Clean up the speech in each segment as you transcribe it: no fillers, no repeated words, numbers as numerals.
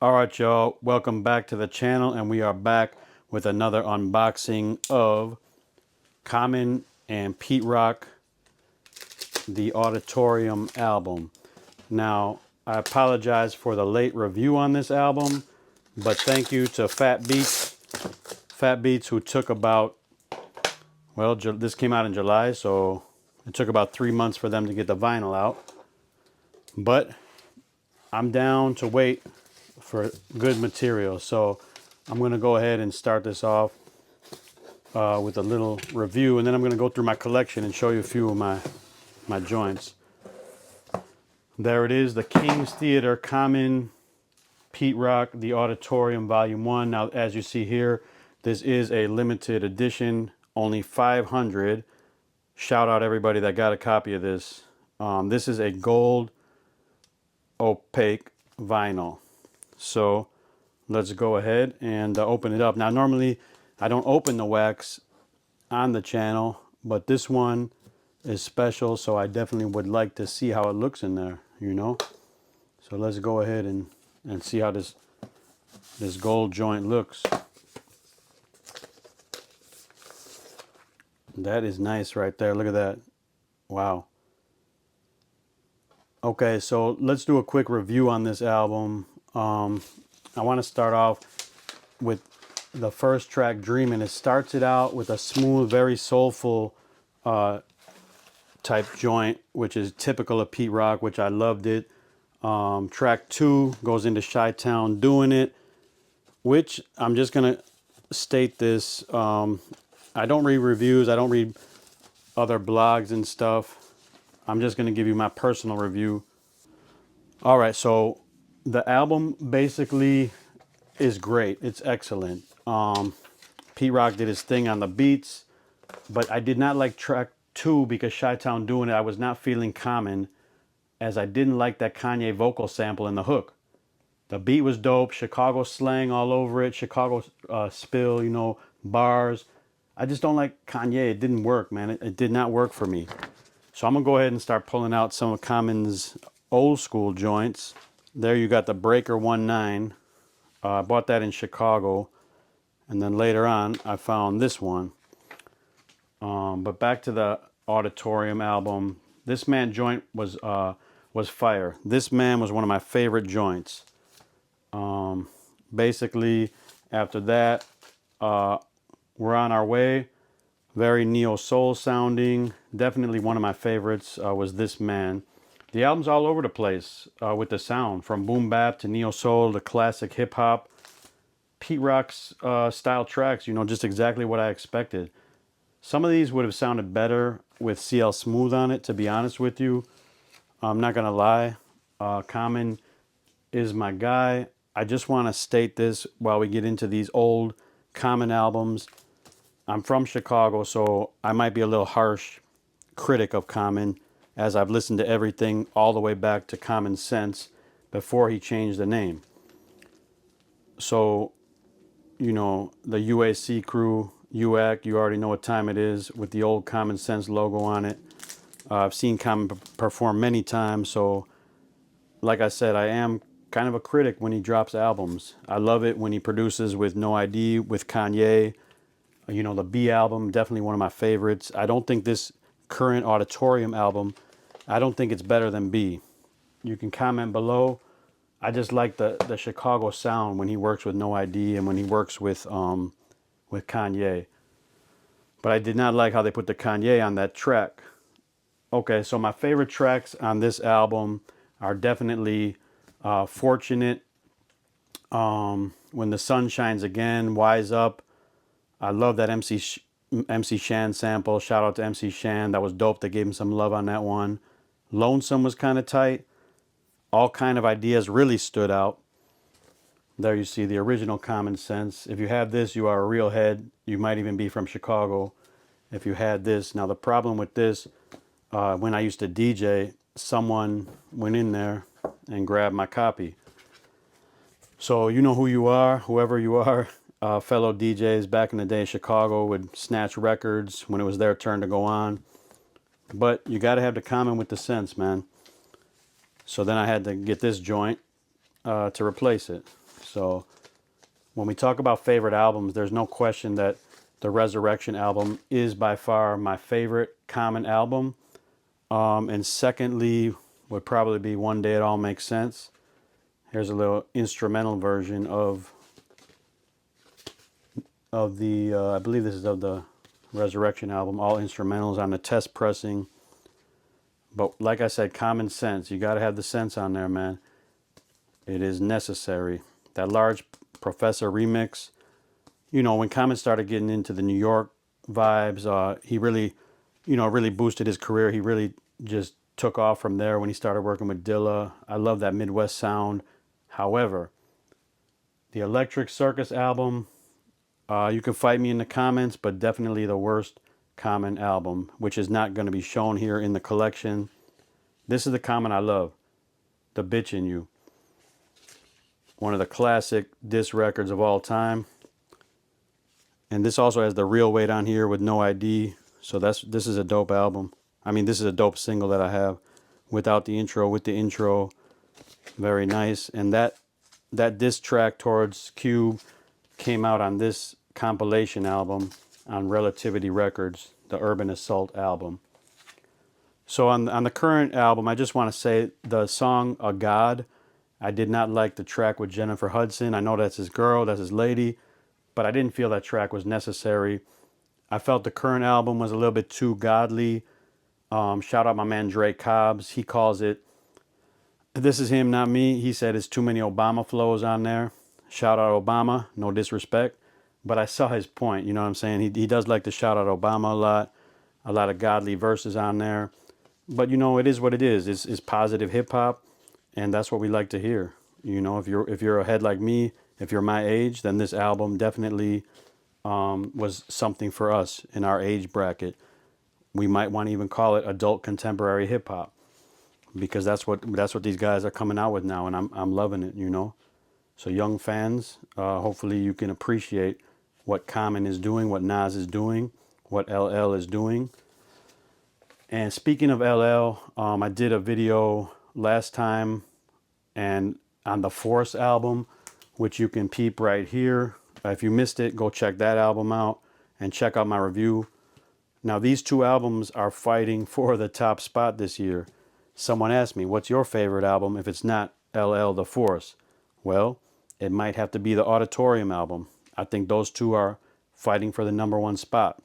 All right, y'all, welcome back to the channel, and we are back with another unboxing of Common and Pete Rock, the Auditorium album. Now, I apologize for the late review on this album, but thank you to Fat Beats, who took about, well, this came out in July, so it took about 3 months for them to get the vinyl out. But I'm down to wait for good material, so I'm going to go ahead and start this off with a little review, and then I'm going to go through my collection and show you a few of my joints. There it is, the King's Theater Common Pete Rock, the Auditorium Volume 1. Now, as you see here, this is a limited edition, only 500. Shout out everybody that got a copy of this. This is a gold opaque vinyl. So let's go ahead and open it up. Now, normally I don't open the wax on the channel, but this one is special, so I definitely would like to see how it looks in there, you know. So let's go ahead and see how this gold joint looks. That is nice right there. Look at that. Wow. Okay, so let's do a quick review on this album. I want to start off with the first track, Dreamin'. It starts it out with a smooth, very soulful type joint, which is typical of Pete Rock, which I loved it. Track 2 goes into Chi-Town Doing It, which I'm just going to state this. I don't read reviews. I don't read other blogs and stuff. I'm just going to give you my personal review. All right, so the album basically is great. It's excellent. Pete Rock did his thing on the beats, but I did not like track 2 because Chi-Town Doing It, I was not feeling Common, as I didn't like that Kanye vocal sample in the hook. The beat was dope, Chicago slang all over it, Chicago spill, you know, bars. I just don't like Kanye. It didn't work, man. It did not work for me. So I'm going to go ahead and start pulling out some of Common's old school joints. There you got the Breaker 1-9. I bought that in Chicago. And then later on, I found this one. But back to the Auditorium album. This man joint was fire. This man was one of my favorite joints. Basically, after that, we're on our way. Very neo-soul sounding. Definitely one of my favorites was This Man. The album's all over the place with the sound. From boom bap to neo-soul to classic hip-hop. Pete Rock's style tracks, you know, just exactly what I expected. Some of these would have sounded better with CL Smooth on it, to be honest with you. I'm not going to lie. Common is my guy. I just want to state this while we get into these old Common albums. I'm from Chicago, so I might be a little harsh critic of Common, as I've listened to everything all the way back to Common Sense before he changed the name. So, you know, the UAC crew, UAC, you already know what time it is, with the old Common Sense logo on it. I've seen Common perform many times, so like I said, I am kind of a critic when he drops albums. I love it when he produces with No ID, with Kanye. You know, the B album, definitely one of my favorites. I don't think this current Auditorium album, I don't think it's better than B. You can comment below. I just like the Chicago sound when he works with No ID and when he works with Kanye. But I did not like how they put the Kanye on that track. Okay, so my favorite tracks on this album are definitely Fortunate, When the Sun Shines Again, Wise Up. I love that MC Shan sample. Shout out to MC Shan. That was dope. They gave him some love on that one. Lonesome was kind of tight. All Kind of Ideas really stood out. There you see the original Common Sense. If you have this, you are a real head. You might even be from Chicago if you had this. Now, the problem with this, when I used to DJ, someone went in there and grabbed my copy. So you know who you are, whoever you are. Fellow DJs back in the day, Chicago would snatch records when it was their turn to go on. But you got to have the Common with the sense, man. So then I had to get this joint to replace it. So when we talk about favorite albums, there's no question that the Resurrection album is by far my favorite Common album. And secondly would probably be One Day It All Makes Sense. Here's a little instrumental version of the, I believe this is of the Resurrection album, all instrumentals on the test pressing. But like I said, Common Sense. You got to have the sense on there, man. It is necessary. That Large Professor remix, you know, when Common started getting into the New York vibes, he really, you know, really boosted his career. He really just took off from there when he started working with Dilla. I love that Midwest sound. However, the Electric Circus album, you can fight me in the comments, but definitely the worst Common album, which is not going to be shown here in the collection. This is the Common I love, The Bitch in You. One of the classic diss records of all time. And this also has the Real Weight on here with no ID. So this is a dope album. I mean, this is a dope single that I have without the intro, with the intro. Very nice. And that diss track towards Cube came out on this compilation album on Relativity Records, the Urban Assault album. So on the current album, I just want to say the song A God, I did not like the track with Jennifer Hudson. I know that's his girl, that's his lady, but I didn't feel that track was necessary. I felt the current album was a little bit too godly. Shout out my man Dre Cobbs. He calls it, This Is Him, Not Me. He said it's too many Obama flows on there. Shout out Obama, no disrespect. But I saw his point, you know what I'm saying? He does like to shout out Obama a lot of godly verses on there. But you know, it is what it is. It's positive hip hop, and that's what we like to hear. You know, if you're a head like me, if you're my age, then this album definitely was something for us in our age bracket. We might want to even call it adult contemporary hip hop, because that's what these guys are coming out with now, and I'm loving it. You know, so young fans, hopefully you can appreciate what Common is doing, what Nas is doing, what LL is doing. And speaking of LL, I did a video last time and on the Force album, which you can peep right here. If you missed it, go check that album out and check out my review. Now, these two albums are fighting for the top spot this year. Someone asked me, what's your favorite album if it's not LL The Force? Well, it might have to be the Auditorium album. I think those two are fighting for the #1 spot.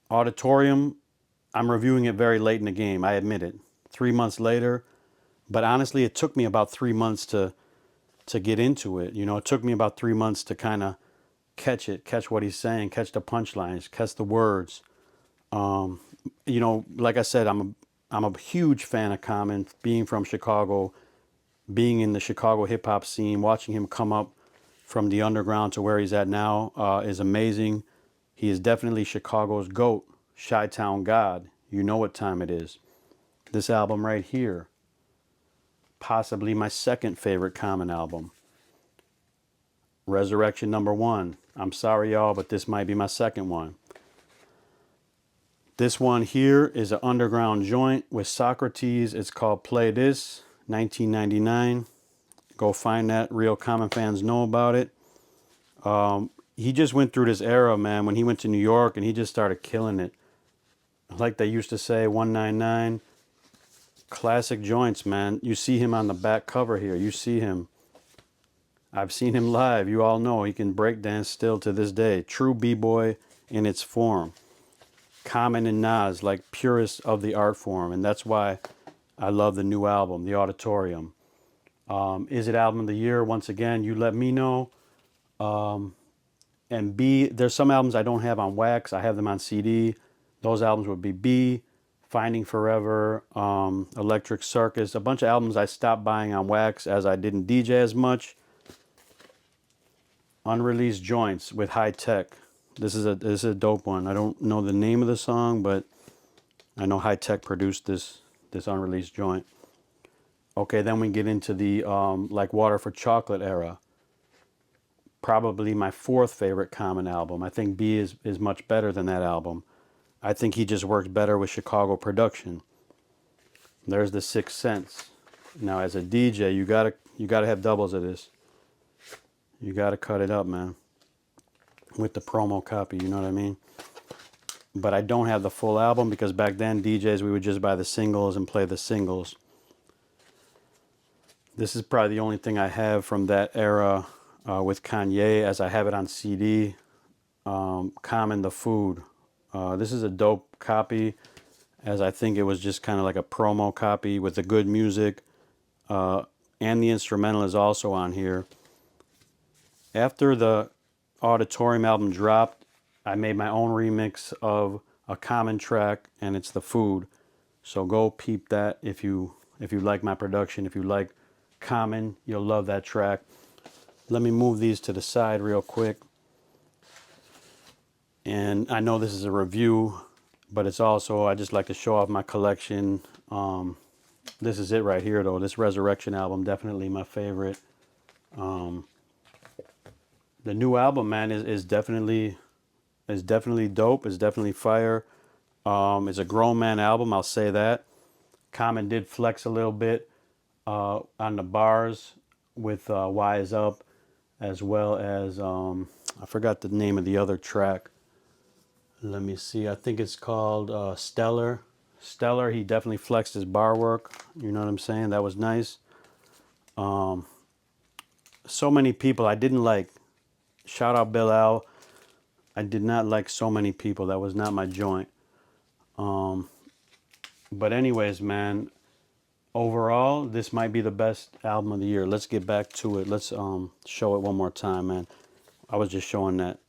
Auditorium, I'm reviewing it very late in the game, I admit it. 3 months later, but honestly, it took me about 3 months to get into it. You know, it took me about 3 months to kind of catch what he's saying, catch the punchlines, catch the words. You know, like I said, I'm a huge fan of Common, being from Chicago, being in the Chicago hip hop scene, watching him come up from the underground to where he's at now is amazing. He is definitely Chicago's GOAT, Chi-Town God. You know what time it is. This album right here, possibly my second favorite Common album. Resurrection #1. I'm sorry, y'all, but this might be my second one. This one here is an underground joint with Socrates. It's called Play This, 1999. Go find that. Real Common fans know about it. He just went through this era, man, when he went to New York and he just started killing it. Like they used to say, 199. Classic joints, man. You see him on the back cover here. You see him. I've seen him live. You all know he can break dance still to this day. True B-boy in its form. Common and Nas, like purists of the art form. And that's why I love the new album, The Auditorium. Is it album of the year? Once again, you let me know. And B, there's some albums I don't have on wax. I have them on CD. Those albums would be B, Finding Forever, Electric Circus. A bunch of albums I stopped buying on wax as I didn't DJ as much. Unreleased Joints with High Tech. This is a dope one. I don't know the name of the song, but I know High Tech produced this unreleased joint. Okay, then we get into the Like Water for Chocolate era. Probably my fourth favorite Common album. I think B is much better than that album. I think he just works better with Chicago production. There's the Sixth Sense. Now, as a DJ, you You got to have doubles of this. You got to cut it up, man, with the promo copy, you know what I mean? But I don't have the full album because back then, DJs, we would just buy the singles and play the singles. This is probably the only thing I have from that era with Kanye, as I have it on CD. Common the Food. This is a dope copy, as I think it was just kind of like a promo copy with the good music. And the instrumental is also on here. After the Auditorium album dropped, I made my own remix of a Common track, and it's The Food. So go peep that if you like my production. If you like Common, you'll love that track. Let me move these to the side real quick. And I know this is a review, but it's also, I just like to show off my collection. This is it right here, though. This Resurrection album, definitely my favorite. The new album, man, is definitely dope. It's definitely fire. It's a grown man album, I'll say that. Common did flex a little bit on the bars with Wise Up, as well as I forgot the name of the other track. Let me see. I think it's called Stellar. Stellar, he definitely flexed his bar work. You know what I'm saying? That was nice. So many people I didn't like. Shout out Bill Al. I did not like So Many People. That was not my joint. But anyways, man, overall, this might be the best album of the year. Let's get back to it. Let's show it one more time, man. I was just showing that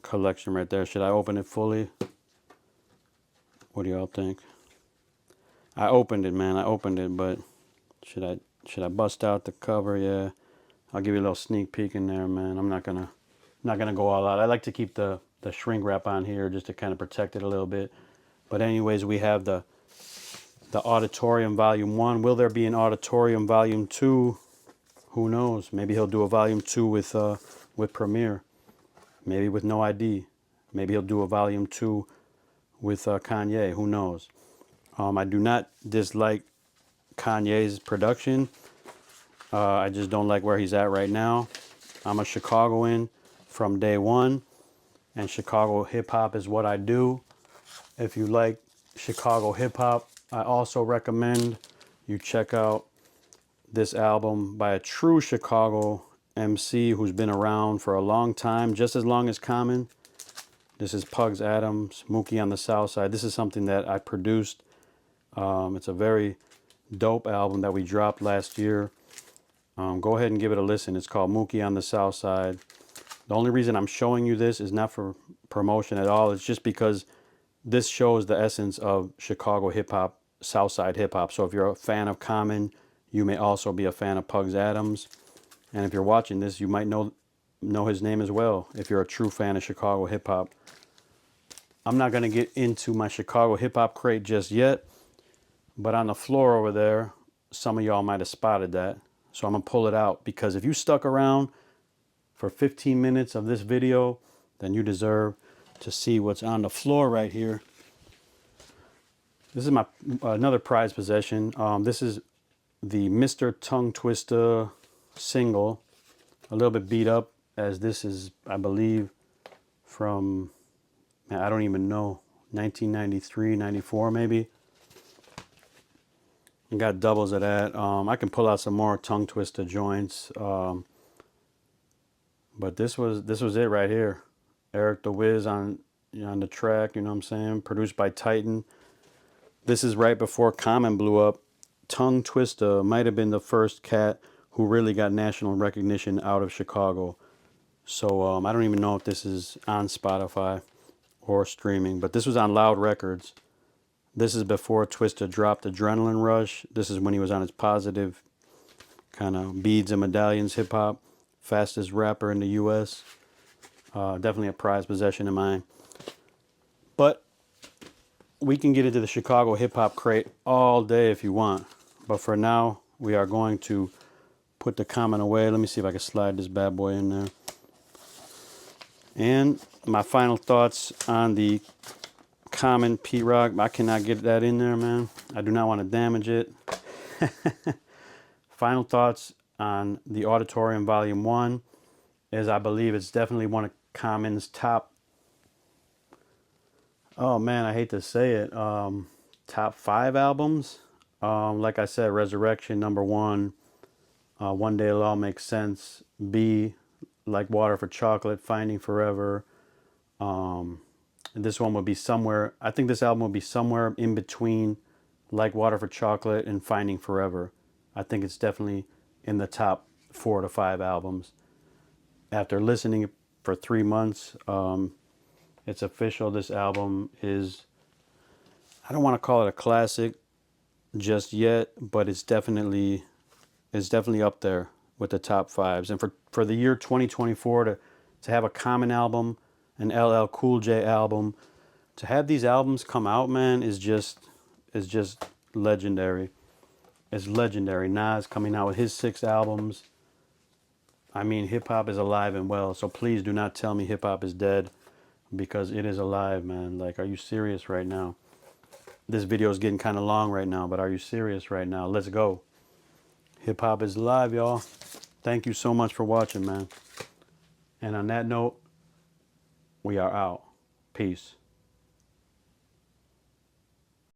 collection right there. Should I open it fully? What do y'all think? I opened it, man. I opened it, but should I bust out the cover? Yeah. I'll give you a little sneak peek in there, man. I'm not gonna go all out. I like to keep the shrink wrap on here just to kind of protect it a little bit. But anyways, we have the Auditorium Volume 1. Will there be an Auditorium Volume 2? Who knows? Maybe he'll do a Volume 2 with Premier. Maybe with No ID. Maybe he'll do a Volume 2 with Kanye. Who knows? I do not dislike Kanye's production. I just don't like where he's at right now. I'm a Chicagoan from day one, and Chicago hip-hop is what I do. If you like Chicago hip-hop, I also recommend you check out this album by a true Chicago MC who's been around for a long time, just as long as Common. This is Pugs Adams, Mookie on the South Side. This is something that I produced. It's a very dope album that we dropped last year. Go ahead and give it a listen. It's called Mookie on the South Side. The only reason I'm showing you this is not for promotion at all. It's just because this shows the essence of Chicago hip-hop, Southside hip-hop. So if you're a fan of Common, you may also be a fan of Pugs Adams. And if you're watching this, you might know his name as well, if you're a true fan of Chicago hip-hop. I'm not going to get into my Chicago hip-hop crate just yet, but on the floor over there, some of y'all might have spotted that. So I'm going to pull it out, because if you stuck around for 15 minutes of this video, then you deserve to see what's on the floor right here. This is my another prized possession. This is the Mr. Tongue Twister single. A little bit beat up, as this is, I believe, from, man, I don't even know, 1993, 94 maybe. I got doubles of that. I can pull out some more Tongue Twister joints. But this was it right here. Eric the Wiz on the track, you know what I'm saying? Produced by Titan. This is right before Common blew up. Tongue Twister might have been the first cat who really got national recognition out of Chicago. So I don't even know if this is on Spotify or streaming, but this was on Loud Records. This is before Twista dropped Adrenaline Rush. This is when he was on his positive kind of beads and medallions hip-hop. Fastest rapper in the U.S. Definitely a prized possession of mine. But we can get into the Chicago hip-hop crate all day if you want. But for now, we are going to put the Common away. Let me see if I can slide this bad boy in there. And my final thoughts on the Common Pete Rock. I cannot get that in there, man. I do not want to damage it. Final thoughts. on the Auditorium Volume 1 is I believe it's definitely one of Common's top, oh man, I hate to say it, top 5 albums. Like I said, Resurrection, number 1. One Day It'll All Make Sense. B, Like Water for Chocolate, Finding Forever. This one would be somewhere, I think this album would be somewhere in between Like Water for Chocolate and Finding Forever. I think it's definitely in the top 4 to 5 albums. After listening for 3 months, it's official. This album is, I don't want to call it a classic just yet, but it's definitely up there with the top 5s. And for the year 2024 to have a Common album, an LL Cool J album, to have these albums come out, man, is just legendary. It's legendary. Nas coming out with his 6 albums. I mean, hip hop is alive and well. So please do not tell me hip hop is dead, because it is alive, man. Like, are you serious right now? This video is getting kind of long right now, but are you serious right now? Let's go. Hip hop is alive, y'all. Thank you so much for watching, man. And on that note, we are out. Peace.